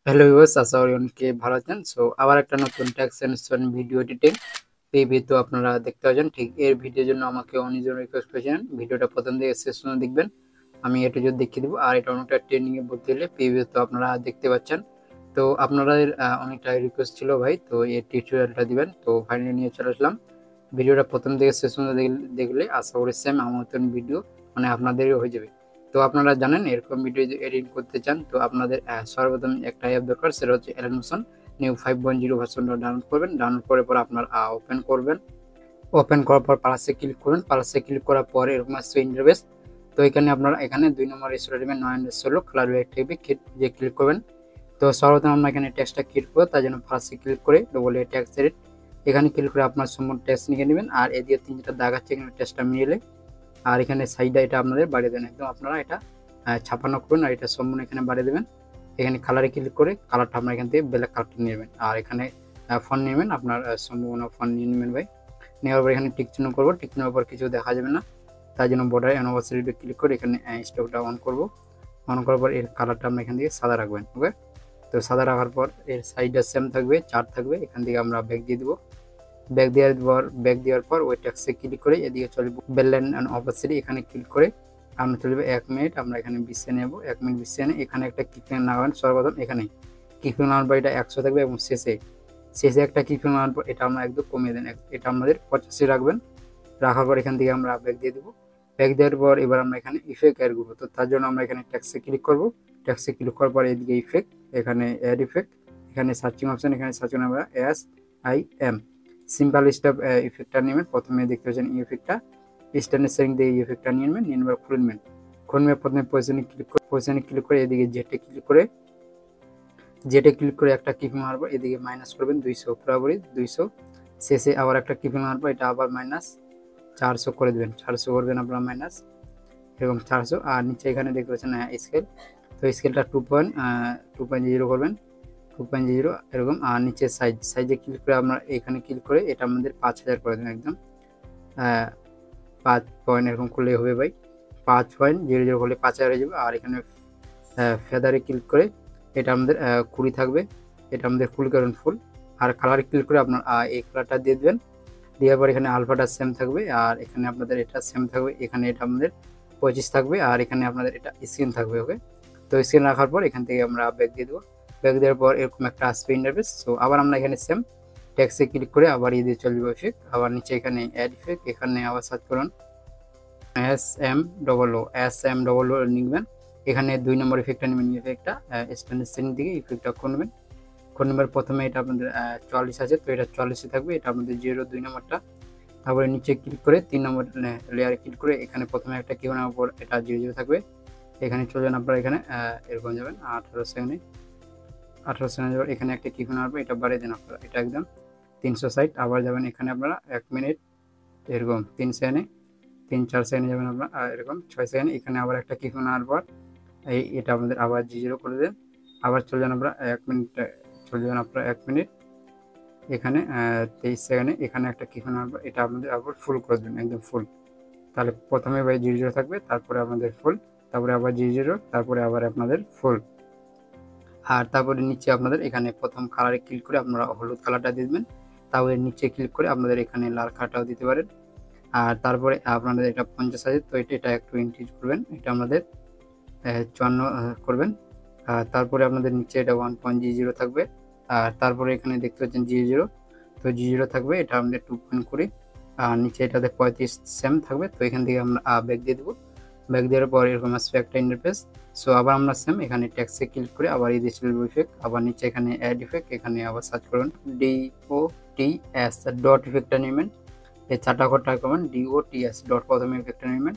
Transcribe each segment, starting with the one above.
Hello viewers, আশা করি অনেকে ভালো আছেন। সো আবার একটা নতুন ট্যাক্স এন্ড ভিডিও এডিটিং পেবি তো আপনারা দেখতে পাচ্ছেন। ঠিক এর ভিডিওর জন্য আমাকে অনেকজন রিকোয়েস্ট করেছেন, ভিডিওটা প্রথম থেকে শেষ পর্যন্ত দেখবেন। আমি এটা যদি দেখিয়ে দেবো, আর এটা অনেকটা ট্রেনিং এ বলতে গেলে পেবি তো আপনারা দেখতে পাচ্ছেন। তো আপনাদের অনেকটা রিকোয়েস্ট ছিল ভাই, তো এই টিউটোরিয়ালটা দিবেন। তো ফাইনালি নিয়ে চলে আসলাম। ভিডিওটা প্রথম থেকে শেষ পর্যন্ত দেখলে আশা করি সেম আমার মতন ভিডিও মানে আপনাদেরও হয়ে যাবে। তো আপনারা জানেন এরকম ভিডিও যদি এডিট করতে চান তো আপনাদের সর্বপ্রথম একটা অ্যাপ দরকার, সেটা হচ্ছে অ্যানিমেশন নিউ 5.0 ভার্সনটা ডাউনলোড করবেন। ডাউনলোড করার পর আপনার ওপেন করবেন। ওপেন করার পর প্লাসে ক্লিক করবেন। প্লাসে ক্লিক করার পর এরকম আসছে ইন্টারফেস। তো এখানে আপনারা এখানে 2 নম্বর স্টোরে দেবেন 916 কালার ব্যাক থাকবে, যে ক্লিক করবেন। তো সর্বপ্রথম আমরা এখানে টেক্সটটা ক্লিক করব, তার জন্য প্লাসে ক্লিক করে ডবল এ টেক্সট এডিট এখানে ক্লিক করে আপনার সম্পূর্ণ টেক্সট নিয়ে নেবেন। আর এদিকে 3টা দাগ আছে, এখানে টেক্সটটা মিলে আর এখানে সাইডটা এটা আপনাদের বাড়িয়ে দেবেন। একদম আপনারা এটা ছাপানো করবেন আর এটা সম্পূর্ণ এখানে বাড়িয়ে দেবেন। এখানে কালারে ক্লিক করে কালারটা আপনার এখান থেকে ব্ল্যাক কালারটা নিয়ে নেবেন। আর এখানে ফন্ট নেবেন, আপনার সম্পূর্ণ ফন্ট নিয়ে নেবেন ভাই। নেওয়ার পর এখানে টিক চিহ্ন করবো, টিক চিহ্নের পর কিছু দেখা যাবে না, তার জন্য বর্ডার অ্যানিভার্সারিটা ক্লিক করে এখানে স্টকটা অন করব। অন করার পর এর কালারটা আমরা এখান থেকে সাদা রাখবেন। ওকে, তো সাদা রাখার পর এর সাইডটা সেম থাকবে, 4 থাকবে। এখান থেকে আমরা ব্যাক দিয়ে দেবো। ব্যাক দেওয়ার পর ওই ট্যাক্সে ক্লিক করে এদিকে চলবে বেললাইন অ্যান্ড অপাসিটি, এখানে ক্লিক করে আমরা চলবে 1 মিনিট। আমরা এখানে 20 নেব, 1 মিনিট 20 এনে এখানে একটা কিপিং লাগাবেন। সর্বপ্রথম এখানে কিপিং লাগানোর পর এটা 100 থাকবে এবং শেষে একটা কিপিং লাগানোর পর এটা আমরা একদম কমিয়ে দেন, এটা আমাদের 85 রাখবেন। রাখার পর এখান থেকে আমরা ব্যাক দিয়ে দেবো। ব্যাক দেওয়ার পর এবার আমরা এখানে ইফেক্ট অ্যাড করবো। তো তার জন্য আমরা এখানে ট্যাক্সে ক্লিক করবো। ট্যাক্সে ক্লিক করার পর এদিকে ইফেক্ট, এখানে অ্যাড ইফেক্ট, এখানে সার্চিং অপশন, এখানে সার্চ করে আমরা SIM সিম্পল স্টেপ ইফেক্টটা নেবেন। প্রথমে দেখতে পাচ্ছেন এই ইফেক্টটা স্ট্যান্ডার্ড সেটিং দিয়ে এই ইফেক্টটা নিয়ে নেবেন। নিয়ে নেবার খুলবেন। প্রথমে পজিশনে ক্লিক করে এদিকে জেটে ক্লিক করে একটা কিপিং মারবো, এদিকে মাইনাস করবেন 200, বরাবরই 200। শেষে আবার একটা কিপিং মারবো, এটা আবার মাইনাস 400 করে দেবেন। 400 করবেন আপনারা মাইনাস, এরকম 400। আর নিচে এখানে দেখতে পাচ্ছেন স্কেল, তো স্কেলটা 2.0 করবেন, 2.0 এরকম। আর নিচে সাইজে ক্লিক করে আমরা এখানে ক্লিক করে এটা আমাদের 5000 করে দেবেন। একদম 5 পয়েন্ট এরকম করলেই হবে ভাই। 5.00 করলে 5000 হয়ে যাবে। আর এখানে ফেদারে ক্লিক করে এটা আমাদের 20 থাকবে, এটা আমাদের ফুল করুন ফুল। আর কালারে ক্লিক করে আপনার এই কালারটা দিয়ে দেবেন। দেওয়ার পর এখানে আলফাটা সেম থাকবে, আর এখানে আপনাদের এটা সেম থাকবে। এখানে এটা আমাদের 25 থাকবে, আর এখানে আপনাদের এটা স্ক্রিন থাকবে। ওকে, তো স্ক্রিন রাখার পর এখান থেকে আমরা ব্যাক দিয়ে দেবো। ব্যাক দেওয়ার পর এরকম একটা আসবে ইন্টারফেস। সো আবার আমরা এখানে সেম টেক্সটে ক্লিক করে আবার দিয়ে চলে যাবো ইফেক্ট। আবার নিচে এখানে অ্যাড ইফেক্ট, এখানে আবার সার্চ করুন SM00 লিখবেন। এখানে 2 নম্বর ইফেক্টটা নেবেন। ইফেক্টটা স্ট্যান্ডার্ড সেটিং থেকে ইফেক্টটা খুলবেন। খুলবার প্রথমে এটা আপনাদের 44 আছে, তো এটা 44 থাকবে, এটা আমাদের 2 নম্বরটা। তারপরে নিচে ক্লিক করে 3 নম্বর লেয়ারে ক্লিক করে এখানে প্রথমে একটা কি বানানোর পর এটা 00 থাকবে। এখানে চলে যান আপনারা, এখানে এরকম যাবেন 18 সেকেন্ডে। 18 সেকেন্ড যাবেন, এখানে একটা কি বানাবো, এটা বাড়িয়ে দেন আপনারা, এটা একদম 360। আবার যাবেন এখানে আপনারা 1 মিনিট এরকম 3 সেকেন্ডে, 3-4 সেকেন্ডে যাবেন আপনারা এরকম 6 সেকেন্ড। এখানে আবার একটা কি বানানোর পর এটা আমাদের আবার 00 করে দেন। আবার চলে যান আপনারা 1 মিনিট, চলে যাবেন আপনারা 1 মিনিট, এখানে 23 সেকেন্ডে এখানে একটা কি বানানোর পর এটা আমাদের আবার ফুল করে দেবেন, একদম ফুল। তাহলে প্রথমে ভাই 00 থাকবে, তারপরে আমাদের ফুল, তারপরে আবার 00, তারপরে আবার আপনাদের ফুল। আর তারপরে নিচে আপনাদের এখানে প্রথম কালারে ক্লিক করে আপনারা হলুদ কালারটা দিয়ে দেবেন। তারপরে নিচে ক্লিক করে আপনাদের এখানে লাল কালারটাও দিতে পারেন। আর তারপরে আপনাদের এটা 50 আছে, তো এটা একটু ইনক্রিজ করবেন, এটা আমাদের 54 করবেন। আর তারপরে আপনাদের নিচে এটা 1.0 থাকবে। আর তারপরে এখানে দেখতে পাচ্ছেন 00, তো 00 থাকবে, এটা আমাদের 2.20। আর নিচে এটাতে 35 সেম থাকবে। তো এখান থেকে আমরা ব্যাক দিয়ে দেবো। ব্যাক দেওয়ার পর এরকম আসবে একটা ইন্টারফেস। সো আবার আমরা সেম এখানে ট্যাক্সে ক্লিক করে আবার এই ডিজিটাল ইফেক্ট, আবার নিচে এখানে অ্যাড ইফেক্ট, এখানে আবার সার্চ করুন DOTS ডট ইফেক্টটা নেবেন। এই 4টা ঘর টাইপ করবেন DOTS ডট, প্রথমে ইফেক্টটা নেবেন।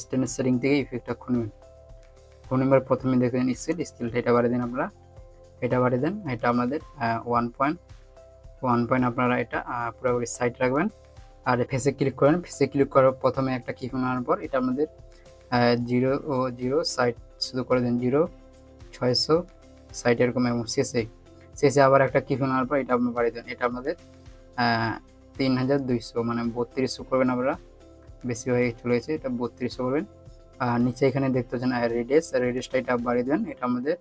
স্ট্যান্ডার্ড সেটিং থেকে ইফেক্টটা খুলবেন। খুলবার প্রথমে দেখবেন স্কেলটা এটা বাড়িয়ে দেন আপনারা, এটা বাড়িয়ে দেন। এটা আমাদের 1 পয়েন্ট আপনারা এটা পুরোপুরি সাইড রাখবেন। আর ফেসে ক্লিক করেন। ফেসে ক্লিক করার প্রথমে একটা কি বানানোর পর এটা আমাদের 0 সাইড শুধু করে দেন 0 600 সাইড এরকম। এবং শেষে আবার একটা কি বানানোর পর এটা আপনি বাড়িয়ে দেন, এটা আমাদের 3200 মানে 3200 করবেন আপনারা, বেশি হয়ে চলে গেছে, এটা 3200 করবেন। আর নিচে এখানে দেখতে পাচ্ছেন রেডিয়াসটা এটা বাড়িয়ে দেন, এটা আমাদের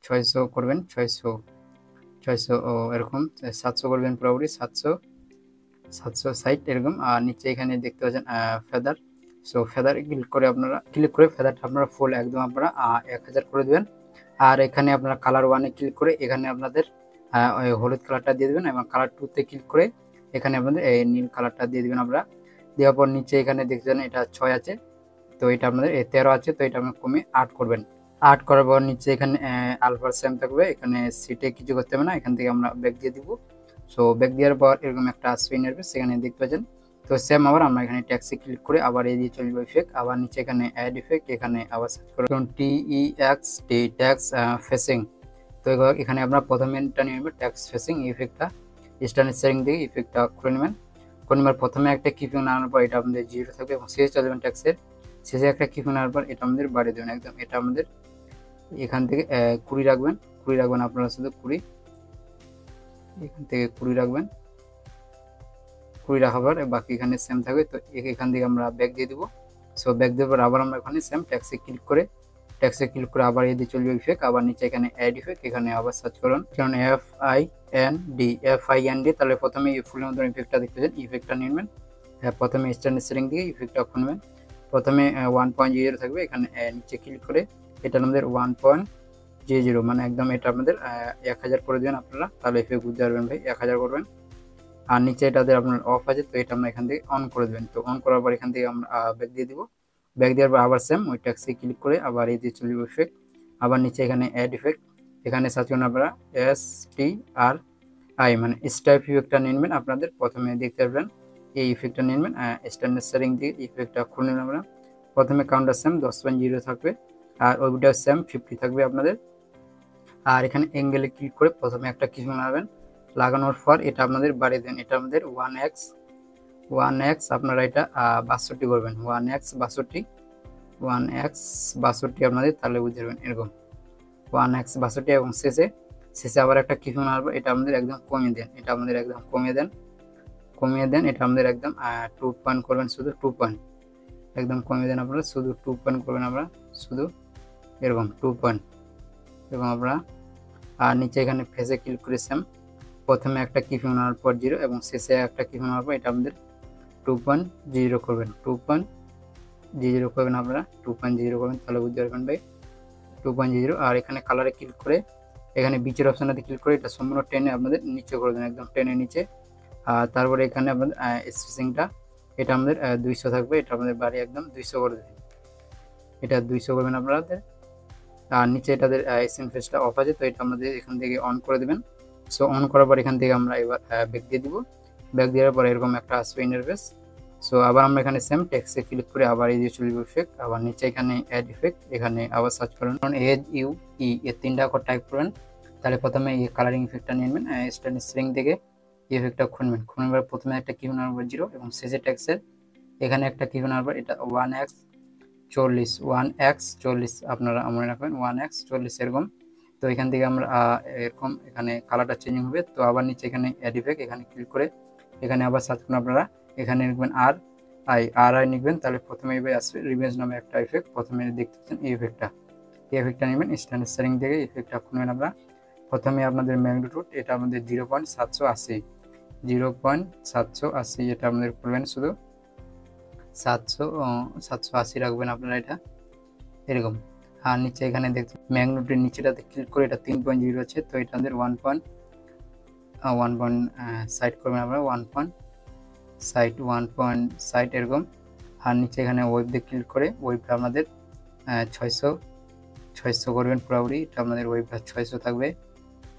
600 করবেন, 600 ও এরকম 700 করবেন পুরোপুরি 760 এরকম। আর নিচে এখানে দেখতে পাচ্ছেন ফেদার। সো ফেদার ক্লিক করে ফেদারটা আপনারা ফুল একদম আপনারা 1000 করে দেবেন। আর এখানে আপনারা কালার 1-এ ক্লিক করে এখানে আপনাদের ওই হলুদ কালারটা দিয়ে দেবেন এবং কালার 2-তে ক্লিক করে এখানে আপনাদের এই নীল কালারটা দিয়ে দেবেন। আপনারা দেওয়ার পর নিচে এখানে দেখছেন এটা 6 আছে, তো এটা আপনাদের 13 আছে, তো এটা আপনারা কমে 8 করবেন। 8 করার পর নিচে এখানে আলফা সেম থাকবে, এখানে সিটে কিছু করতে হবে না, এখান থেকে আমরা ব্যাক দিয়ে দিব। সো ব্যাক দেওয়ার পর এরকম একটা আসবে ইন্টারফেস, সেখানে দেখতে পাচ্ছেন। তো সেম আবার আমরা এখানে ট্যাক্সে ক্লিক করে আবার এই দিয়ে চলবে ইফেক্ট, আবার নিচে এখানে অ্যাড ইফেক্ট, এখানে আবার সার্চ করুন TEXT ট্যাক্স ফেসিং। তো এখানে আপনার প্রথমে নিয়ে নেবেন ট্যাক্স ফেসিং ইফেক্টটা, স্ট্যান্ডার্ড সেটিং দিয়ে ইফেক্টটা করে নেবেন। প্রথমে একটা কিপিং নেওয়ার পর এটা আমাদের 0 থাকবে এবং শেষে চলে যাবেন ট্যাক্সের শেষে একটা কিপিং নেওয়ার পর এটা আমাদের বাড়িয়ে দেবেন একদম। এটা আমাদের এখান থেকে 20 রাখবেন, 20 রাখবেন আপনারা, শুধু 20 এখান থেকে 20 রাখবেন। 20 রাখার পর বাকি এখানে সেম থাকবে। তো এখান থেকে আমরা ব্যাক দিয়ে দিব। সো ব্যাক দেওয়ার পর আবার আমরা এখানে সেম ট্যাক্সে ক্লিক করে আবার এই দিয়ে চলবে ইফেক্ট, আবার নিচে এখানে অ্যাড ইফেক্ট, এখানে আবার সার্চ করুন কারণ FIND। তাহলে প্রথমে এই ফুলের মতন ইফেক্টটা দেখতেছেন, ইফেক্টটা নেবেন। প্রথমে স্ট্যান্ডার্ড সেটিং দিয়ে ইফেক্টটা খুলবেন। প্রথমে 1.0 থাকবে, এখানে নিচে ক্লিক করে এটা আমাদের 1.00 মানে একদম এটা আমাদের 1000 করে দেবেন আপনারা, তাহলে ইফেক্ট বুঝতে পারবেন ভাই, 1000 করবেন। আর নিচে এটাতে আপনার অফ আছে, তো এটা আমরা এখান থেকে অন করে দেবেন। তো অন করার পর এখান থেকে আমরা ব্যাক দিয়ে দিব। ব্যাক দেওয়ার পর আবার সেম ওই ট্যাক্সে ক্লিক করে আবার এই দিয়ে চলে যাবে ইফেক্ট, আবার নিচে এখানে অ্যাড ইফেক্ট, এখানে সার্চ করুন আপনারা STRI মানে স্টাইপ ইফেক্টটা নেবেন। আপনাদের প্রথমে দেখতে পারবেন এই ইফেক্টটা নেবেন, স্ট্যান্ডার্ড সেটিং দিয়ে ইফেক্টটা খুলে নেবেন আমরা। প্রথমে কাউন্টার সেম 10.0 থাকবে, আর ওইটা সেম 50 থাকবে আপনাদের। আর এখানে অ্যাঙ্গেলে ক্লিক করে প্রথমে একটা কিছু লাগাবেন, লাগানোর পর এটা আপনাদের বাড়িয়ে দেন। এটা আমাদের 1x আপনারা এটা 62 করবেন, 1x 62 আপনাদের, তাহলে বুঝতে পারবেন এরকম 1x 62। এবং শেষে আবার একটা কিছু মারবো, এটা আমাদের একদম কমিয়ে দেন, এটা আমাদের একদম কমিয়ে দেন। এটা আমাদের একদম 2 পয়েন্ট করবেন, শুধু 2 পয়েন্ট একদম কমিয়ে দেন আপনারা, শুধু 2 পয়েন্ট করবেন আমরা, শুধু এরকম 2 পয়েন্ট এবং আপনারা। আর নিচে এখানে ফেসে ক্লিক করে সেম প্রথমে একটা কিপিং নেওয়ার পর 0 এবং শেষে একটা কিপিং নেওয়ার পর এটা আমাদের 2.0 করবেন, 2.0 করবেন আপনারা, 2.0 করবেন, তাহলে বুঝতে পারবেন ভাই 2.0। আর এখানে কালারে ক্লিক করে এখানে বিচের অপশানটাতে ক্লিক করে এটা সম্পূর্ণ টেনে আপনাদের নিচে করে দেন, একদম টেনে নিচে। আর তারপরে এখানে আপনাদের স্পেসিংটা এটা আমাদের 200 থাকবে, এটা আমাদের বাড়ি একদম 200 করে দেবেন, এটা 200 করবেন আপনাদের। আর নিচে এটাদের এসএন ফেসটা অফ আছে, তো এটা আমাদের এখান থেকে অন করে দেবেন। সো অন করার পর এখান থেকে আমরা এবার ব্যাক দিয়ে দিব। ব্যাক দেওয়ার পর এরকম একটা আসবে ইন্টারফেস। সো আবার আমরা এখানে সেম টেক্সটে ক্লিক করে আবার এই দিয়ে চলে যাবে ইফেক্ট, আবার নিচে এখানে অ্যাড ইফেক্ট, এখানে আবার সার্চ করুন HUE এর 3টা করে টাইপ করবেন। তাহলে প্রথমে এই কালারিং ইফেক্টটা নিয়ে নেবেন, স্ট্যান্ডার্ড সেটিং থেকে ইফেক্টটা খুলবেন। খুলবার প্রথমে একটা কিউ নাম্বার 0 এবং শেষে ট্যাক্সের এখানে একটা কিউ নাম্বার, এটা 1x 40 আপনারা মনে রাখবেন 1x 40 এরকম। তো এখান থেকে আমরা এরকম এখানে কালারটা চেঞ্জ হবে। তো আবার নিচে এখানে অ্যাড ইফেক্ট, এখানে ক্লিক করে এখানে আবার সার্চ করুন আপনারা, এখানে লিখবেন RI লিখবেন, তাহলে প্রথমে এইভাবে আসবে রিভেঞ্জ নামে একটা ইফেক্ট, প্রথমে দেখতে পাচ্ছেন এই ইফেক্টটা নেবেন। স্ট্যান্ডার্ড সেটিং থেকে ইফেক্টটা খুলবেন আপনারা। প্রথমে আপনাদের ম্যাগনিটিউড এটা আমাদের 0.780 এটা আমাদের খুলবেন, শুধু 780 রাখবেন আপনারা এটা এরকম। আর নিচে এখানে দেখতে ম্যাগনিটিউডের নিচেটাতে ক্লিক করে এটা 3.0 আছে, তো এটা আমাদের 1 পয়েন্ট সাইড করবেন আপনারা, 1 পয়েন্ট সাইড এরকম। আর নিচে এখানে ওয়েব দিয়ে ক্লিক করে ওয়েবটা আপনাদের 600 করবেন পুরোপুরি, এটা আপনাদের ওয়েবটা 600 থাকবে,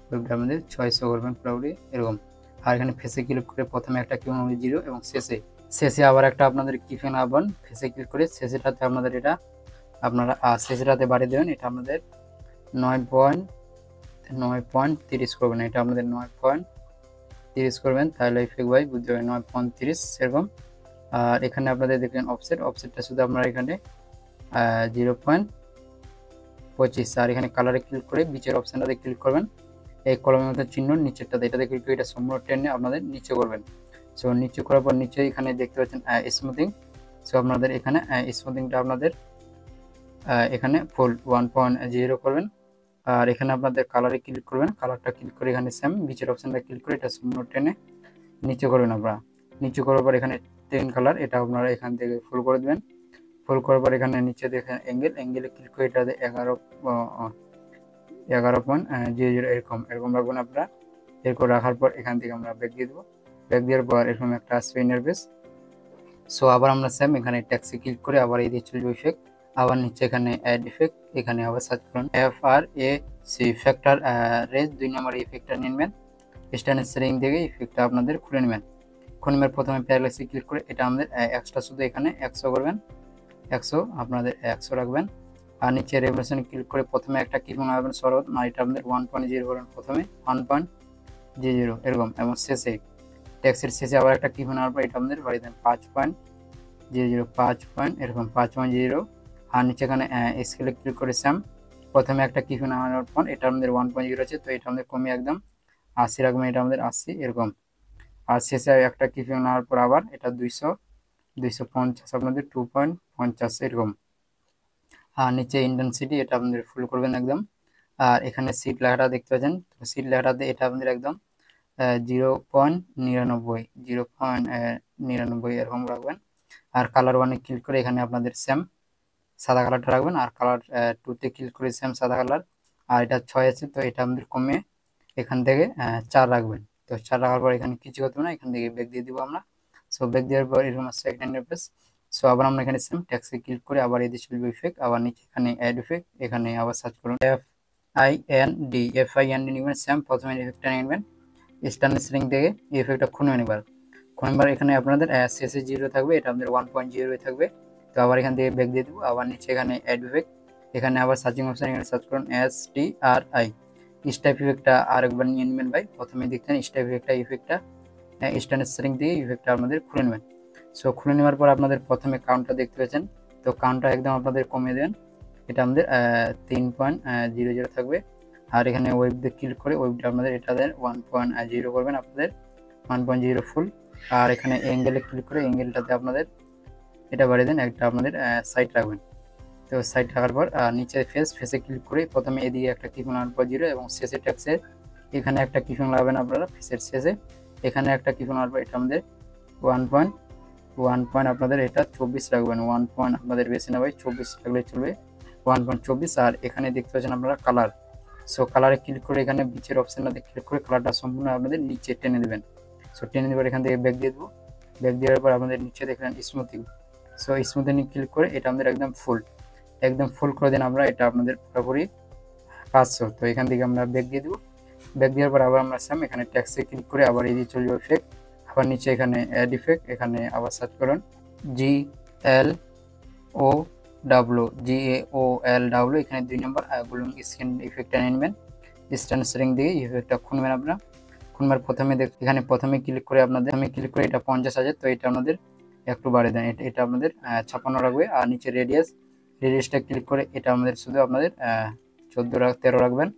ওয়েবটা আমাদের 600 করবেন পুরোপুরি এরকম। আর এখানে ফেসে ক্লিক করে প্রথমে একটা কিউ 0 এবং শেষে আবার একটা আপনাদের কিফেন আবন ফেসে ক্লিক করে শেষেটাতে আপনাদের এটা আপনারা শেষেটাতে বাড়িয়ে দেবেন, এটা আমাদের 9.30 করবেন, এটা আমাদের 9.30 করবেন, তাহলে ইফেক্ট ভাই বুঝতে হবে 9.30 এরকম। আর এখানে আপনাদের দেখলেন অফসেটটা শুধু আপনারা এখানে 0.25। আর এখানে কালারে ক্লিক করে বিচের অপশানটাতে ক্লিক করবেন, এই কলমের মতো চিহ্ন নিচেরটাতে এটাতে ক্লিক করে এটা সম্পূর্ণ টেনে আপনাদের নিচে করবেন। সো নিচে করার পর নিচে এখানে দেখতে পাচ্ছেন স্মুথিং। সো আপনাদের এখানে স্মুথিংটা আপনাদের এখানে ফুল 1.0 করবেন। আর এখানে আপনাদের কালারে ক্লিক করবেন, কালারটা ক্লিক করে এখানে সেম বিচের অপশনটা ক্লিক করে এটা সম্পূর্ণ টেনে নিচে করবেন। আপনারা নিচে করার পর এখানে 10 কালার এটা আপনারা এখান থেকে ফুল করে দেবেন। ফুল করার পর এখানে নিচে দেখেন অ্যাঙ্গেলে ক্লিক করে এটা 11.00 এরকম রাখবেন আপনারা। এরপর রাখার পর এখান থেকে আমরা ব্যাক দিয়ে দেবো। ব্যাক দেওয়ার পর এরকম একটা আসবে ইন্টারফেস। সো আবার আমরা সেম এখানে ট্যাক্সে ক্লিক করে আবার এই দিয়ে চলবে ইফেক্ট। আবার নিচে এখানে অ্যাড ইফেক্ট, এখানে আবার সার্চ করুন FRAC ফ্যাক্টর রেজ 2 নম্বর ইফেক্টটা নেবেন। স্ট্যান্ড সেটিং থেকে ইফেক্টটা আপনাদের খুলে নেবেন। খুলে নেবার প্রথমে প্যারালাক্সে ক্লিক করে এটা আমাদের এক্সট্রা শুধু এখানে 100 করবেন, 100 আপনাদের 100 রাখবেন। আর নিচে রেভলিউশন ক্লিক করে প্রথমে একটা কি বানাবেন সরল, আর এটা আপনাদের 1.0 করবেন প্রথমে 1.00 এরকম, এবং শেষে ট্যাক্সের শেষে আবার একটা কি বানাবার পর এটা আমাদের বাড়িয়ে দেন 5.00 এরকম 5.0। আর নিচে এখানে স্কেলে ক্লিক করে স্যাম প্রথমে একটা কি বানানোর পর এটা আমাদের 1.0 আছে, তো এটা আমাদের কমিয়ে একদম 80 রাখবেন, এটা আমাদের 80 এরকম। আর শেষে একটা কি বানানোর পর আবার এটা 250 আপনাদের 2.50 এরকম। আর নিচে ইন্টেন্সিটি এটা আপনাদের ফুল করবেন একদম। আর এখানে সিট লেখাটা দেখতে পাচ্ছেন, তো সিট লেখাটাতে এটা আপনাদের একদম 0.99 এরকম রাখবেন। আর কালার 1 এ ক্লিক করে এখানে আপনাদের সেম সাদা কালারটা রাখবেন। আর কালার 2 তে ক্লিক করে সেম সাদা কালার। আর এটা 6 আছে, তো এটা আমাদের কমে এখান থেকে 4 রাখবেন। তো 4 রাখার পর এখানে কিছু করতে না, এখান থেকে ব্যাক দিয়ে দিব আমরা। সো ব্যাক দেওয়ার পর এরকম আসছে একটা ইন্টারফেস। সো আবার আমরা এখানে সেম ট্যাক্সে ক্লিক করে আবার এই দিয়ে চলবে ইফেক্ট। আবার নিচে এখানে অ্যাড ইফেক্ট, এখানে আবার সার্চ করুন FIND নেবেন। সেম প্রথমে ইফেক্টটা নেবেন, স্ট্যান্ড সেটিং থেকে এই ইফেক্টটা খুলে নেবেন। খুলবার এখানে আপনাদের শেষে 0 থাকবে, এটা আমাদের 1.0 থাকবে। তো আবার এখান থেকে ব্যাক দিয়ে দেবো। আবার নিচে এখানে অ্যাড ইফেক্ট, এখানে আবার সার্চিং অপশন, এখানে সার্চ করুন STRI স্টাইপ ইফেক্টটা আরেকবার নিয়ে নেবেন ভাই। প্রথমে দেখতেন স্টাইপ ইফেক্টটা স্ট্যান্ড সেটিং দিয়ে ইফেক্টটা আপনাদের খুলে নেবেন। সো খুলে নেওয়ার পর আপনাদের প্রথমে কাউন্টটা দেখতে পাচ্ছেন, তো কাউন্টটা একদম আপনাদের কমিয়ে দেবেন, এটা আমাদের 3.00 থাকবে। আর এখানে ওয়েব দিয়ে ক্লিক করে ওয়েবটা আপনাদের এটা 1.0 করবেন, আপনাদের 1.0 ফুল। আর এখানে অ্যাঙ্গেলে ক্লিক করে অ্যাঙ্গেলটাতে আপনাদের এটা বাড়িয়ে দেন, একটা আপনাদের সাইড রাখবেন। তো সাইড রাখার পর নিচে ফেসে ক্লিক করে প্রথমে এদিকে একটা কি 1.0 এবং শেষে ট্যাক্সে এখানে একটা কি লাগাবেন আপনারা ফেসের শেষে, এখানে একটা কি লাগাবেন, এটা আমাদের 1 আপনাদের এটা 24 রাখবেন। 1 পয়েন্ট আপনাদের বেশি না ভাই, 24 রাখলে চলবে, 1.24। আর এখানে দেখতে পাচ্ছেন আপনারা কালার। সো কালারে ক্লিক করে এখানে বিচের অপশনটাতে ক্লিক করে কালারটা সম্পূর্ণ আপনাদের নিচে টেনে দেবেন। সো টেনে দেওয়ার এখান থেকে ব্যাক দিয়ে দেবো। ব্যাক দেওয়ার পর আমাদের নিচে দেখলেন স্মুথিং। সো স্মুথিং ক্লিক করে এটা আমাদের একদম ফুল করে দেন আমরা, এটা আপনাদের পুরোপুরি 500। তো এখান থেকে আমরা ব্যাক দিয়ে দেবো। ব্যাক দেওয়ার পর আবার আমরা সাম এখানে ট্যাক্সে ক্লিক করে আবার এই দিয়ে চলবে ইফেক্ট। আবার নিচে এখানে অ্যাড ইফেক্ট, এখানে আবার সার্চ করুন GLOW এখানে 2 নম্বর গ্লোইং স্কিন ইফেক্টটা নেবেন। স্ট্যান্ড সেটিং দিয়ে ইফেক্টটা খুলবেন আপনারা। খুলবার প্রথমে এখানে প্রথমে ক্লিক করে আপনাদের ক্লিক করে এটা 50 আছে, তো এটা আপনাদের একটু বাড়িয়ে দেন, এটা আপনাদের 56 রাখবে। আর নিচে রেডিয়াসটা ক্লিক করে এটা আমাদের শুধু আপনাদের 13 রাখবেন।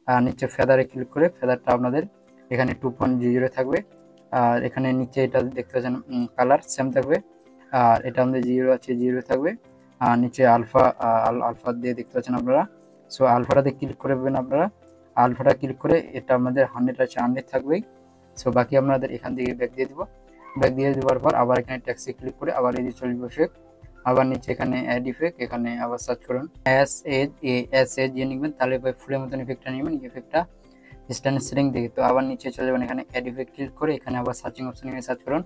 আর নিচে ফেদারে ক্লিক করে ফেদারটা আপনাদের এখানে 2.0 থাকবে। আর এখানে নিচে এটা দেখতে পাচ্ছেন কালার সেম থাকবে। আর এটা আমাদের 0 আছে, 0 থাকবে। আর নিচে আলফা দিয়ে দেখতে পাচ্ছেন আপনারা। সো আলফাটাতে ক্লিক করবেন আপনারা। আলফাটা ক্লিক করে এটা আমাদের 100 আছে, 100 থাকবেই। সো বাকি আপনাদের এখান থেকে ব্যাক দিয়ে দিব। ব্যাক দিয়ে দেওয়ার পর আবার এখানে ট্যাক্সে ক্লিক করে আবার এই যে চলবে ইফেক্ট। আবার নিচে এখানে অ্যাড ইফেক্ট, এখানে আবার সার্চ করুন এস দিয়ে নিবেন, তাহলে ফুলের মতন ইফেক্টটা নেবেন, ইফেক্টটা স্ট্যান্ড সেটিং থেকে। তো আবার নিচে চলে যাবেন, এখানে অ্যাড ইফেক্ট ক্লিক করে এখানে আবার সার্চিং অপশন এ সার্চ করুন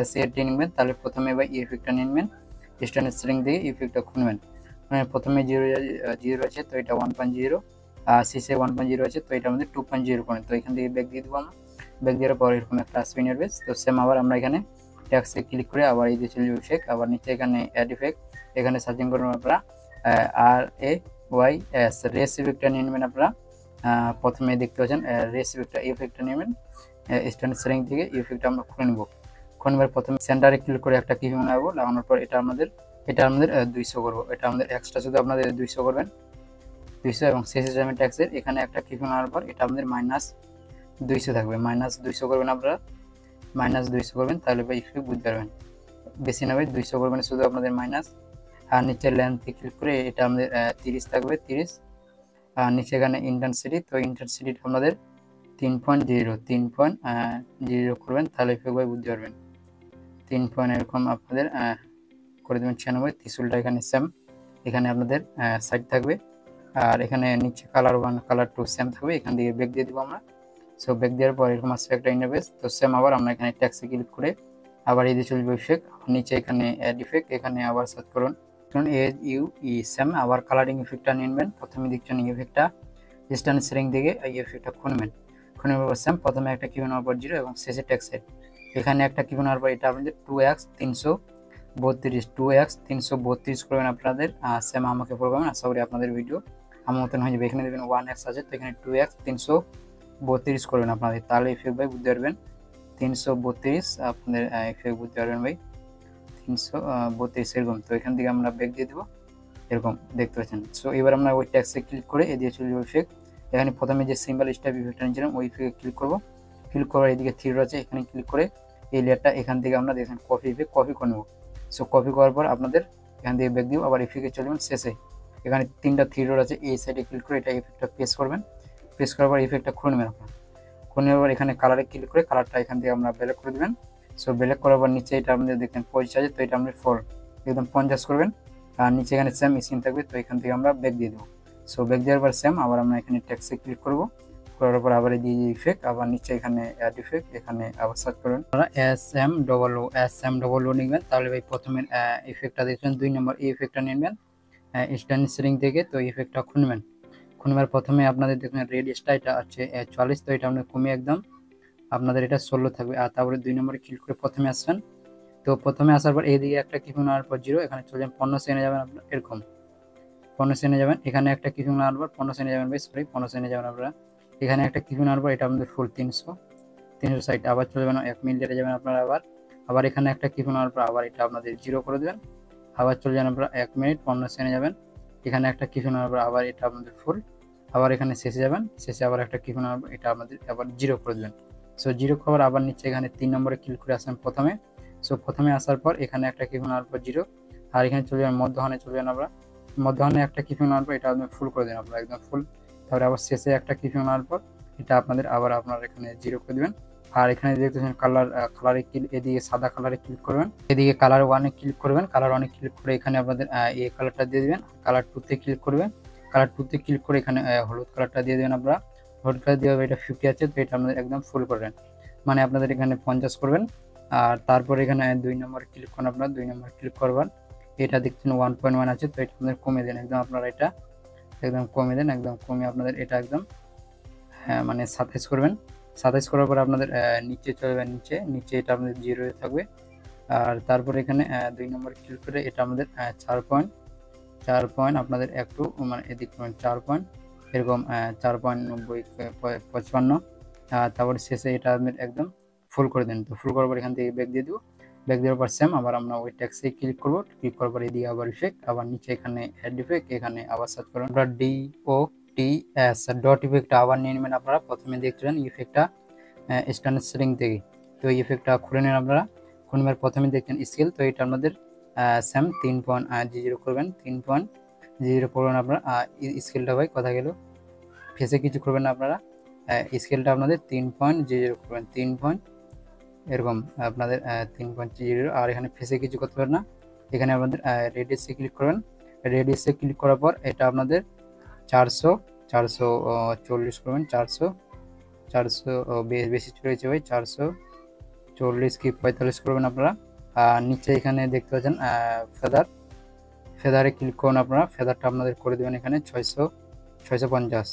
SAT নেবেন, তাহলে প্রথমে এবার ইফেক্টটা নেবেন। স্ট্যান্ড সেটিং থেকে ইফেক্টটা খুলবেন। প্রথমে 0 আছে, তো এটা 1.0। আর শেষে 1.0 আছে, তো এটা আমাদের 2.0 করেন। তো এখান থেকে ব্যাক দিয়ে দেবো আমরা। ব্যাক দেওয়ার পর এরকম একটা আসবে ইন্টারফেস। তো সেম আবার আমরা এখানে ট্যাক্সে ক্লিক করে আবার এই যে চলে যাবে ইফেক্ট। আবার নিচে এখানে অ্যাড ইফেক্ট, এখানে সার্চিং করবেন আপনারা RAYS রেস ইফেক্টটা নিয়ে নেবেন আপনারা। প্রথমে দেখতে পাচ্ছেন রেস ইফেক্টটা নেবেন। স্ট্যান্ড সেটিং থেকে ইফেক্টটা আমরা খুলে নেব। খুলে নেবার প্রথমে সেন্টারে ক্লিক করে একটা কি লাগাবো, লাগানোর পর এটা আমাদের 200 করবো। এটা আমাদের এক্সট্রা শুধু আপনাদের 200 করবেন, 200। এবং শেষে যাবেন ট্যাক্সের, এখানে একটা কি লাগানোর পর এটা আমাদের -200 থাকবে, -200 করবেন আপনারা। -200 করবেন, তাহলে ইফেক্ট বুঝতে পারবেন। বেশি নেবে 200 করবেন শুধু আপনাদের মাইনাস। আর নিচে লেন্থে ক্লিক করে এটা আমাদের 30 থাকবে, 30। আর নিচে এখানে ইন্টেন্সিটি, তো ইন্টেন্সিটিটা আপনাদের 3.0 করবেন, তাহলে ইফেক্ট বুঝতে পারবেন। 3 এরকম আপনাদের করে দেবেন 96। ত্রিশুলটা এখানে সেম, এখানে আপনাদের সাইড থাকবে। আর এখানে নিচে কালার 1 কালার 2 সেম থাকবে, এখান থেকে ব্যাক দিয়ে দিব আমরা। সো ব্যাক দেওয়ার পর এরকম আসবে একটা ইন্টারফেস। তো সেম আবার আমরা এখানে ট্যাক্সে ক্লিক করে আবার এই যে চলবে ইফেক্ট, নিচে এখানে অ্যাড ইফেক্ট, এখানে আবার সার্চ করুন সেম। আবার কালারিং ইফেক্টটা নিবেন। প্রথমে দেখছেন এই ইফেক্টটা ডিস্টেন্স সেটিং থেকে এই ইফেক্টটা খুলবেন। খুলে সেম প্রথমে একটা কিবোর্ড নাম্বার 0 এবং শেষে ট্যাক্সে এখানে একটা কিবোর্ড নাম্বার, এটা আপনাদের 2x 332 2x 332 করবেন আপনাদের। সেম আমাকে প্রোগ্রাম আশা করি আপনাদের ভিডিও আমার মতন হয়ে যাবে। এখানে দেখবেন 1x আছে, তো এখানে 2x 332 করবেন আপনাদের, তাহলে ইফেক্ট ভাই বুঝতে পারবেন। 332 আপনাদের ইফেক্ট বুঝতে পারবেন ভাই, 332 এরকম। তো এখান থেকে আমরা ব্যাক দিয়ে দেবো, এরকম দেখতে পাচ্ছেন। সো এবার আমরা ওই ট্যাক্সে ক্লিক করে এদিকে চলে যাবো ইফেক্ট। এখানে প্রথমে যে সিম্বল স্টাইপ ইফেক্টটা নিয়েছিলাম ওই ইফেক্টে ক্লিক করবো। ক্লিক করার এদিকে থ্রি আছে, এখানে ক্লিক করে এই লেয়ারটা এখান থেকে আমরা দেখেন কপি ইফেক্ট কপি করে নেবো। সো কপি করার পর আপনাদের এখান থেকে ব্যাক দিব, আবার ইফেক্টে চলে যাবেন শেষে। এখানে 3টা থ্রি ডট আছে, এই সাইডে ক্লিক করে এটা ইফেক্টটা পেস্ট করবেন। পেস্ট করার পর ইফেক্টটা খুলে নেবেন আপনার। খুলে নেওয়ার পর এখানে কালারে ক্লিক করে কালারটা এখান থেকে আমরা ব্ল্যাক করে দেবেন। সো ব্ল্যাক করার পর নিচে এটা আপনাদের দেখেন 25 আছে, তো এটা আমরা 4 একদম 50 করবেন। আর নিচে এখানে সেম স্ক্রিন থাকবে, তো এখান থেকে আমরা ব্যাক দিয়ে দেবো। সো ব্যাক দেওয়ার পর সেম আবার আমরা এখানে ট্যাক্সে ক্লিক করব। করার পর আবার দিয়ে ইফেক্ট, আবার নিচে এখানে অ্যাড ইফেক্ট, এখানে আবার সার্চ করবেন আপনারা SM00 নিবেন। তাহলে ভাই প্রথমের ইফেক্টটা দেখছেন 2 নম্বর এই ইফেক্টটা নেবেন স্ট্যান্ড সেটিং থেকে। তো ইফেক্টটা খুলবেন। খুলবার প্রথমে আপনাদের দেখবেন রেড স্টাইলটা আছে 44, তো এটা আমরা কমিয়ে একদম আপনাদের এটা 16 থাকবে। আর তারপরে 2 নম্বরে ক্লিক করে প্রথমে আসবেন। তো প্রথমে আসার পর এইদিকে একটা কিবোর্ড নেওয়ার পর 0, এখানে চলে যাবেন 15 সেকেন্ডে যাবেন আপনারা, এরকম 15 সেকেন্ডে যাবেন। এখানে একটা কিবোর্ড নেওয়ার পর 15 সেকেন্ডে যাবেন ভাই, সরি 15 সেকেন্ডে যাবেন আপনারা। এখানে একটা কিবোর্ড নেওয়ার পর এটা আমাদের ফুল 300 সাইড, আবার চলে যাবেন 1 মিনিটে যাবেন আপনারা। আবার এখানে একটা কিবোর্ড নেওয়ার পর আবার এটা আপনাদের 0 করে দেবেন। আবার চলে যাবেন আপনারা 1 মিনিট 15 সেকেন্ডে যাবেন। এখানে একটা কিবোর্ড নেওয়ার পর আবার এটা আপনাদের ফুল, আবার এখানে শেষে যাবেন। শেষে আবার একটা কিবোর্ড নেওয়ার পর এটা আমাদের আবার 0 করে দেবেন। সো 0 করার আবার নিচে এখানে 3 নম্বরে ক্লিক করে আসেন প্রথমে। সো প্রথমে আসার পর এখানে একটা কিবোর্ড নেওয়ার পর 0, আর এখানে চলে যাবেন মধ্যখানে চলে যান আমরা। মধ্যখানে একটা কিবোর্ড নেওয়ার পর এটা আপনি ফুল করে দেন আপনারা, একদম ফুল। তারপরে আবার শেষে একটা কিবোর্ড নেওয়ার পর এটা আপনাদের আবার আপনারা এখানে 0 করে দেবেন। আর এখানে দেখতেছেন কালারে এদিকে সাদা কালারে ক্লিক করবেন, এদিকে কালার 1-এ ক্লিক করবেন। কালার 1-এ ক্লিক করে এখানে আপনাদের এই কালারটা দিয়ে দিবেন। কালার 2-তে ক্লিক করবেন। কালার 2-তে ক্লিক করে এখানে হলুদ কালারটা দিয়ে দেবেন আপনারা। হলুদ কালার দিয়ে এটা 50 আছে, তো এটা আপনাদের একদম ফুল করবেন, মানে আপনাদের এখানে 50 করবেন। আর তারপর এখানে 2 নম্বরে ক্লিক করুন আপনারা। 2 নম্বরে ক্লিক করবেন, এটা দেখছেন 1.1 আছে, তো এটা আপনাদের কমিয়ে দেন একদম আপনারা, এটা একদম কমিয়ে দেন। একদম কমিয়ে আপনাদের এটা একদম মানে 27 করবেন। 27 করার পর আপনাদের নিচে চলে যাবেন, নিচে এটা আপনাদের 0 থাকবে। আর তারপর এখানে 2 নম্বরে ক্লিক করে এটা আমাদের 4 পয়েন্ট আপনাদের একটু মানে এদিক 4 পয়েন্ট এরকম 4.90 55। তারপরে শেষে এটা আপনাদের একদম ফুল করে দেন। তো ফুল করার পর এখান থেকে ব্যাক দিয়ে দেবো। ব্যাক দেওয়ার পর সেম আবার আমরা ওই ট্যাক্সে ক্লিক করবো। ক্লিক করার পর এদিকে আবার ইফেক্ট, আবার নিচে এখানে অ্যাড ইফেক্ট, এখানে আবার সার্চ করুন আমরা DOTS ডট ইফেক্টটা আবার নিয়ে নেবেন আপনারা। প্রথমে দেখছিলেন ইফেক্টটা স্ট্যান্ডার্ড সেটিং থেকে, তো এই ইফেক্টটা খুলে নেন আপনারা। খুলবার প্রথমে দেখছেন স্কেল, তো এটা আমাদের সেম 3.0 করবেন। 3.0 করবেন আপনারা। স্কেলটা ভাই কথা গেল, ফেসে কিছু করবেন না আপনারা, স্কেলটা আপনাদের 3.0 করবেন। 3 এরকম আপনাদের 3.0। আর এখানে ফেসে কিছু করতে পারেন না। এখানে আপনাদের রেডিয়াসে ক্লিক করবেন। রেডিয়াসে ক্লিক করার পর এটা আপনাদের 440 করবেন। 400 বেশি চলেছে ভাই, 440 কি 45 করবেন আপনারা। আর নিচে এখানে দেখতে পাচ্ছেন ফেদারে ক্লিক করুন আপনারা। ফেদারটা আপনাদের করে দেবেন এখানে 650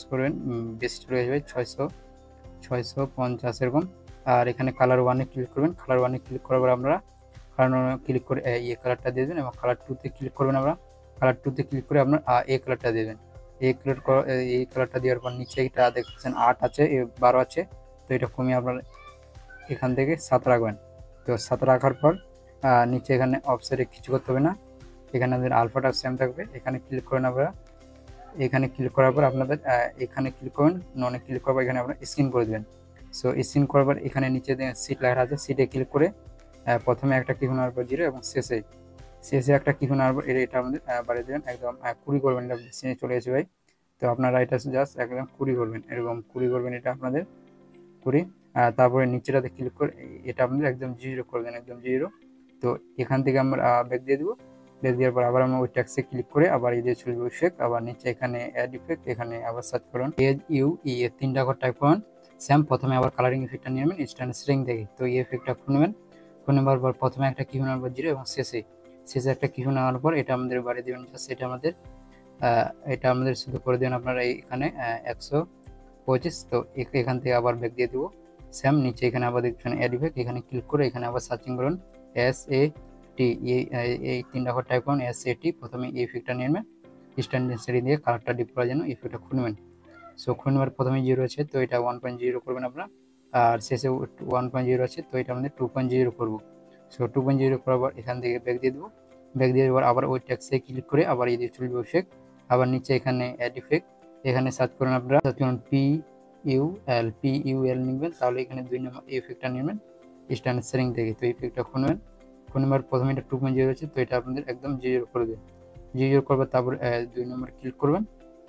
করবেন, বেশি চলে যাবে 650 এরকম। আর এখানে কালার 1-এ ক্লিক করবেন। কালার 1-এ ক্লিক করার পর আমরা কালার 1-এ ক্লিক করে এই কালারটা দিয়ে দেবেন এবং কালার 2-তে ক্লিক করবেন আমরা। কালার 2-তে ক্লিক করে আপনার এই কালারটা দেবেন। এই কালারটা দেওয়ার পর নিচে এটা দেখছেন 8 আছে, 12 আছে, তো এটা কমিয়ে আপনার এখান থেকে 7 রাখবেন। তো 7 রাখার পর নিচে এখানে অফসেটে কিছু করতে হবে না, এখানে আমাদের আলফাটা সেম থাকবে। এখানে ক্লিক করেন আপনারা। এখানে ক্লিক করার পর আপনাদের এখানে ক্লিক করবেন, ননে ক্লিক করার পর এখানে আপনারা স্ক্রিন করে দেবেন। সো স্ক্রিন করার পর এখানে নিচে সিট লেখা আছে, সিটে ক্লিক করে প্রথমে একটা কিবোর্ড নাম্বার 0 এবং শেষে একটা কি নেওয়ার পর এটা আমাদের বাড়িয়ে দেবেন, একদম 20 করবেন। এটা সিনে চলে এসে ভাই, তো আপনারা এটা জাস্ট একদম 20 করবেন, এরকম 20 করবেন, এটা আপনাদের 20। তারপরে নিচেটাতে ক্লিক করে এটা আপনাদের একদম 0 করে দেন, একদম 0। তো এখান থেকে আমরা ব্যাক দিয়ে দেবো। ব্যাক দেওয়ার পর আবার আমরা ওই ট্যাক্সে ক্লিক করে আবার এই যে চলবে ইফেক্ট, আবার নিচে এখানে অ্যাড ইফেক্ট, এখানে আবার সার্চ করুন এজ ইউ ই এর 3টা করে টাইপ করুন। সেম প্রথমে আবার কালারিং ইফেক্টটা নিয়ে নেবেন স্ট্যান্ড স্ট্রিং থেকে, তো এই ইফেক্টটা খুলবেন। খুলে নেওয়ার পর প্রথমে একটা কি নেওয়ার পর 0 এবং শেষে একটা কি নেওয়ার পর এটা আমাদের বাড়িয়ে দেবেন। জাস্ট এটা আমাদের শুধু করে দেবেন আপনারা এখানে 125। তো এখান থেকে আবার ব্যাক দিয়ে দেবো। সেম নিচে এখানে আবার দেখছেন অ্যাড ইফেক্ট, এখানে ক্লিক করে এখানে আবার সার্চিং করুন SAT, এই 3টা করে টাইপ করুন SAT। প্রথমে এই ইফেক্টটা নিয়ে নেবেন, স্ট্যান্ডিং সেরি দিয়ে কালারটা ডিপ করার জন্য ইফেক্টটা খুলবেন। সো খুলবার প্রথমে 0 আছে, তো এটা 1.0 করবেন আপনারা, আর শেষে 1.0 আছে, তো এটা আমাদের 2.0 করবো। সো 2.0 করার পর এখান থেকে ব্যাক দিয়ে দেবো। ব্যাক দিয়ে দেওয়ার আবার ওই ট্যাক্সে ক্লিক করে আবার এই দিয়ে চলবে ইফেক্ট, আবার নিচে এখানে অ্যাড ইফেক্ট, এখানে সার্চ করুন আপনারা, সার্চ করুন PUL নিবেন, তাহলে এখানে 2 নম্বর এই ইফেক্টটা নেবেন স্ট্যান্ড সেটিং থেকে। তো এই ইফেক্টটা খুলবেন। খুলবার প্রথমে এটা 2.0 আছে, তো এটা আপনাদের একদম 0 করে দেবেন। 0 করবে, তারপর 2 নম্বর ক্লিক করবেন।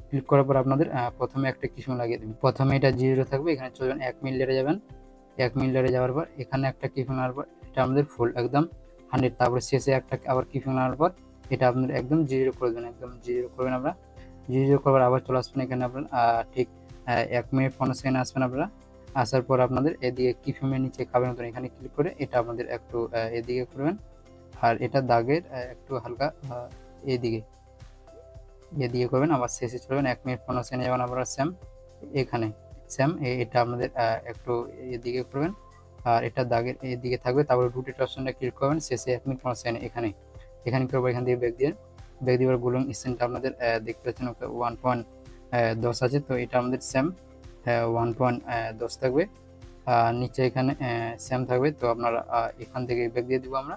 ক্লিক করার পর আপনাদের প্রথমে একটা কিছু লাগিয়ে দেবেন। প্রথমে এটা 0 থাকবে, এখানে চলবেন 1 মিলি লেয়ারে যাবেন। 1 মিলি লেয়ারে যাওয়ার পর এখানে একটা কিছু নেওয়ার পর এটা আমাদের ফুল একদম 100। তারপরে শেষে একটা আবার কিছু নেওয়ার পর এটা আপনাদের একদম 0 করে দেবেন, একদম 0 করবেন আপনারা। 0 করবার আবার চলে আসবেন এখানে আপনার ঠিক 1 মিনিট 15 সেকেন্ড আসবেন আপনারা। আসার পর আপনাদের এদিকে কি ফিল্মের নিচে খাবেন মতন এখানে ক্লিক করে এটা আপনাদের একটু এদিকে করবেন, আর এটা দাগের একটু হালকা এদিকে করবেন। আবার শেষে চলবেন 1 মিনিট 15 সেকেন্ড যাবেন আপনারা। এখানে এটা আপনাদের একটু এদিকে করবেন, আর এটা দাগের এদিকে থাকবে। তারপরে রুটেট অপশনটা ক্লিক করবেন, শেষে 1 মিনিট 15 সেকেন্ড এখানে করবো। এখান থেকে ব্যাক দিয়ে গুলং স্ট্যান্ডটা আপনাদের দেখতে পাচ্ছেন 1.10 আছে, তো এটা আমাদের সেম 1.10 থাকবে। নিচে এখানে সেম থাকবে, তো আপনারা এখান থেকে ব্যাক দিয়ে দিব আমরা।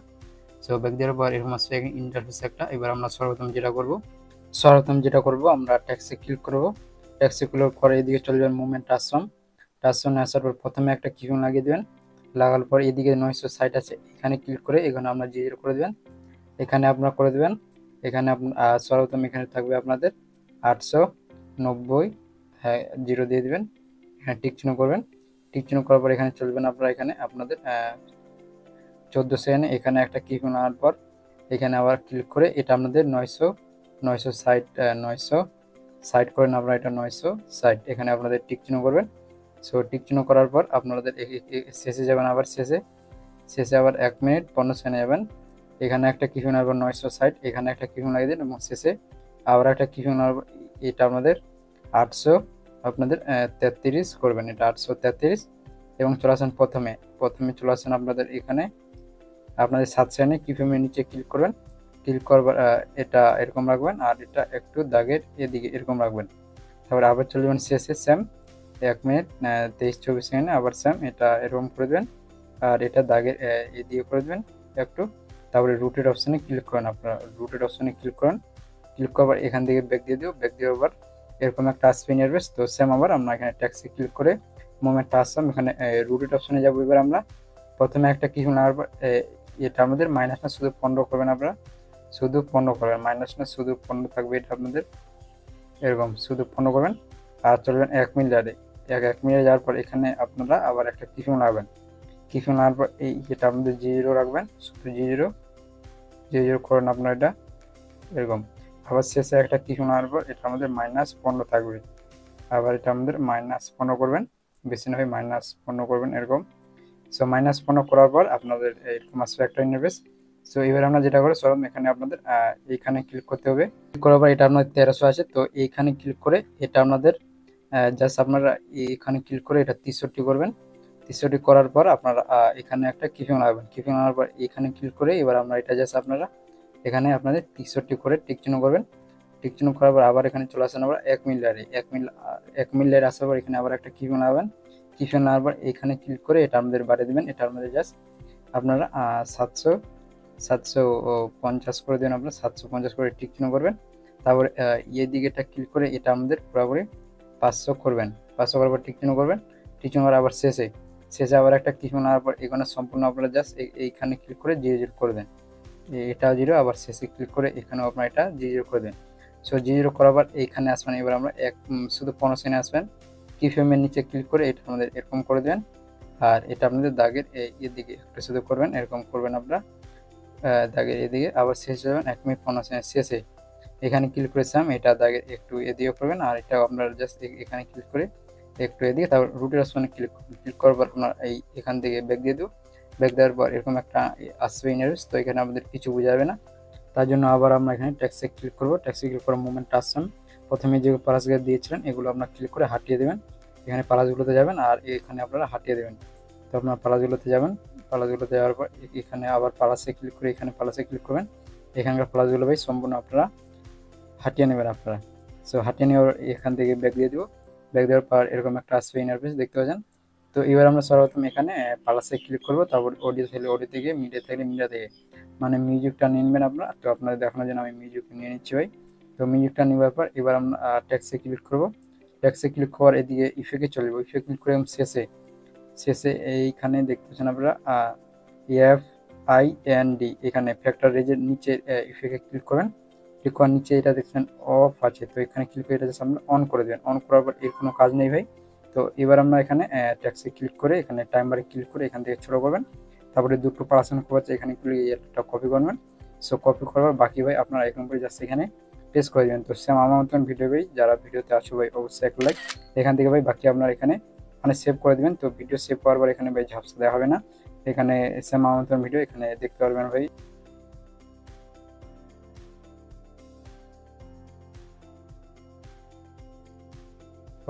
সো ব্যাক দেওয়ার পর এরকম আসবে ইন্টারফেস একটা। এবার আমরা সর্বপ্রথম যেটা করব আমরা ট্যাক্সে ক্লিক করব। ট্যাক্সে ক্লিক করে এদিকে চলে যাবেন মুভমেন্ট টাচসনে আসার পর প্রথমে একটা কিউন লাগিয়ে দেবেন। লাগার পর এদিকে 960 আছে, এখানে ক্লিক করে এখানে আমরা 0 করে দেবেন। এখানে আপনারা করে দেবেন। এখানে সর্বপ্রথম এখানে থাকবে আপনাদের 890, 0 দিয়ে দিবেন। এখানে টিক চিহ্ন করবেন। টিক চিহ্ন করার পর এখানে চলবেন আপনারা এখানে আপনাদের 14 সেকেন্ড। এখানে একটা কিক নেওয়ার পর এখানে আবার ক্লিক করে এটা আপনাদের 960 করেন আপনারা, এটা 960 এখানে আপনাদের টিক চিহ্ন করবেন। সো টিক চিহ্ন করার পর আপনাদের শেষে যাবেন, আবার শেষে আবার 1 মিনিট 15 সেকেন্ড যাবেন। এখানে একটা কিক নেওয়ার পর 960, এখানে একটা কিক লাগিয়ে দিন এবং শেষে আবার একটা কিক নেওয়ার পর এটা আপনাদের 833 করবেন, এটা 833 এবং চলে আসেন প্রথমে চলে আসেন আপনাদের এখানে আপনাদের 7 সেকেন্ডে কিফ্রেমের নিচে ক্লিক করবেন। ক্লিক করবার এটা এরকম রাখবেন, আর এটা একটু দাগের এদিকে এরকম রাখবেন। তারপরে আবার চলে যাবেন শেষে সেম 1 মিনিট 23-24 সেকেন্ডে আবার সেম এটা এরকম করে দেবেন, আর এটা দাগের এদিকে করে দেবেন একটু। তারপরে রুটেড অপশানে ক্লিক করেন, আপনারা রুটেড অপশানে ক্লিক করেন। ক্লিক করবার এখান থেকে ব্যাক দিয়ে দিও। ব্যাক দিয়ে আবার এরকম একটা আসবে ইন্টারফেস। তো সেম আবার আমরা এখানে ট্যাক্সে ক্লিক করে মোমেন্টটা আসলাম, এখানে রুটেড অপশানে যাবো। এবার আমরা প্রথমে একটা কিছু নেওয়ার পর এটা আমাদের মাইনাস না শুধু 15 করবেন আপনারা, শুধু 15 করবেন, মাইনাস না শুধু 15 থাকবে এটা আপনাদের এরকম শুধু 15 করবেন। আর চলবেন 1 মিনিট যাবে। 1 মিনিট যাওয়ার পর এখানে আপনারা আবার একটা কিছু লাগাবেন। কিছু লাগার পর এই যেটা আপনাদের 0 রাখবেন, শুধু 0 করেন আপনারা এটা এরকম। আবার শেষে একটা কিছু লাগার পর এটা আমাদের -15 থাকবে, আবার এটা আমাদের -15 করবেন, বেশি না হয় -15 করবেন এরকম। সো -15 করার পর আপনাদের এরকম আসবে একটা ইন্টারফেস। সো এবার আমরা যেটা করে সব এখানে আপনাদের এইখানে ক্লিক করতে হবে। ক্লিক করার পর এটা আপনাদের 1300 আছে, তো এইখানে ক্লিক করে এটা আপনাদের জাস্ট আপনারা এইখানে ক্লিক করে এটা 63 করবেন। 63 করার পর আপনারা এখানে একটা কিপিং লাগাবেন। কিপিং লাগার পর এখানে ক্লিক করে এবার আমরা এটা জাস্ট আপনারা এখানে আপনাদের 63 করে টিক চিহ্ন করবেন। টিক চিহ্ন করার পর আবার এখানে চলে আসেন আবার 1 মিলি লেয়ারে। 1 মিলি লেয়ারে আসার পর এখানে আবার একটা কিপিং লাগাবেন। কিপিং লাগার পর এখানে ক্লিক করে এটা আমাদের বাড়িয়ে দেবেন। এটা আমাদের জাস্ট আপনারা 750 করে দেবেন, আপনারা 750 করে টিক চিহ্ন করবেন। তারপরে দিকেটা ক্লিক করে এটা আমাদের পুরোপুরি 500 করবেন। 500 করার পর টিক চিহ্ন করবেন। টিক চিহ্ন করার আবার শেষে আবার একটা কিছু নেওয়ার পর এখানে সম্পূর্ণ আপনারা জাস্ট এইখানে ক্লিক করে 0 করে দেন। এটা 0 আবার শেষে ক্লিক করে এখানেও আপনারা এটা G0 করে দেন। সো G0 করার পর এইখানে আসবেন, এবার আমরা শুধু 15 সেকেন্ড আসবেন, কি ফ্রেমের নিচে ক্লিক করে এটা আমাদের এরকম করে দেবেন। আর এটা আপনাদের দাগের এদিকে একটু শুধু করবেন, এরকম করবেন আপনারা দাগের এদিকে, আবার শেষ যাবেন 1 মিনিট 15 সেকেন্ড শেষে এখানে ক্লিক করেছিলাম, এটা দাগের একটু এদিকে করবেন। আর এটা আপনারা জাস্ট এখানে ক্লিক করে একটু এদিকে, তারপর রুটের অপশনে ক্লিক করার পর আপনার এখান থেকে ব্যাক দিয়ে দেবো। ব্যাক দেওয়ার পর এরকম একটা আসবে ইনারেস, তো এখানে আমাদের কিছু বোঝাবে না, তার জন্য আবার আমরা এখানে ট্যাক্সে ক্লিক করব। ট্যাক্সে ক্লিক করার মোমেন্ট আসলাম, প্রথমে যে প্লাসগুলো দিয়েছিলেন এগুলো আপনার ক্লিক করে হাঁটিয়ে দেবেন, এখানে প্লাসগুলোতে যাবেন আর এখানে আপনারা হাঁটিয়ে দেবেন। তো আপনার প্লাসগুলোতে যাবেন, প্লাসগুলোতে যাওয়ার পর এখানে আবার প্লাসে ক্লিক করে এখানে প্লাসে ক্লিক করবেন, এখানকার প্লাসগুলো ভাই সম্পূর্ণ আপনারা হাঁটিয়ে নেবেন আপনারা। সো হাঁটিয়ে নেওয়ার এখান থেকে ব্যাক দিয়ে দেবো। ব্যাক দেওয়ার পর এরকম একটা আসবে ইন্টারফেস দেখতে পাচ্ছেন। তো এবার আমরা সর্বপ্রথম এখানে প্লাসে ক্লিক করবো, তারপর অডিও থাকলে অডিও থেকে, মিডিয়া থাকলে মিডিয়া থেকে, মানে মিউজিকটা নিয়ে নেবেন আপনারা। তো আপনাদের দেখানোর জন্য আমি মিউজিক নিয়ে নিচ্ছি ভাই। তো মিউজিকটা নেওয়ার পর এবার আমরা ট্যাক্সে ক্লিক করবো। ট্যাক্সে ক্লিক করার এদিকে ইফেক্টে চলে যাবো, ইফেক্ট ক্লিক করে শেষে শেষে এইখানে দেখতে পাচ্ছেন আপনারা FIND, এখানে ফ্যাক্টর রেজের নিচে ইফেক্টে ক্লিক করবেন। ক্লিক করার নিচে এটা দেখছেন অফ আছে, তো এখানে ক্লিক করে এটা জাস্ট আপনারা অন করে দেবেন। অন করার পর এর কোনো কাজ নেই ভাই। তো এবার আমরা এখানে ট্যাক্সে ক্লিক করে এখানে টাইমারে ক্লিক করে এখান থেকে ছোট করবেন, তারপরে দুটো পার্সেন্ট করছে এখানে ক্লিক একটা কপি করবেন। সো কপি করার বাকি ভাই আপনারা এরকম করে জাস্ট এখানে পেস্ট করে দেবেন। তো সেম আমার মতন ভিডিও ভাই যারা ভিডিওতে আছো ভাই অবশ্যই একটা লাইক, এখান থেকে ভাই বাকি আপনারা এখানে মানে সেভ করে দেবেন। তো ভিডিও সেভ করার পর এখানে ভাই ঝাপসা দেওয়া হবে না, এখানে সেম আমার মতন ভিডিও এখানে দেখতে পারবেন ভাই।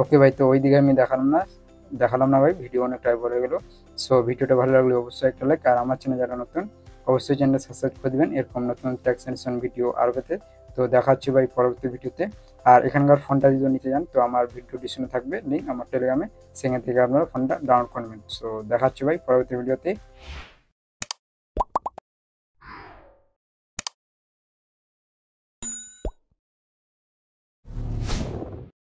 ওকে ভাই, তো ওই দিকে আমি দেখালাম না ভাই, ভিডিও অনেকটাই বড় হয়ে গেল। সো ভিডিওটা ভালো লাগলে অবশ্যই একটা লাইক, আর আমার চ্যানেল যারা নতুন অবশ্যই চ্যানেল সাবস্ক্রাইব করে দিবেন এরকম নতুন ট্যাক্স এন্ড ভিডিও আর পেতে। তো দেখা হচ্ছে ভাই পরবর্তী ভিডিওতে। আর এখানকার ফোনটা যদি নিতে যান তো আমার ভিডিও ডিসক্রিপশনে থাকবে লিঙ্ক আমার টেলিগ্রামে, সেখান থেকে আপনারা ফোনটা ডাউনলোড করবেন। সো দেখা হচ্ছে ভাই পরবর্তী ভিডিওতে।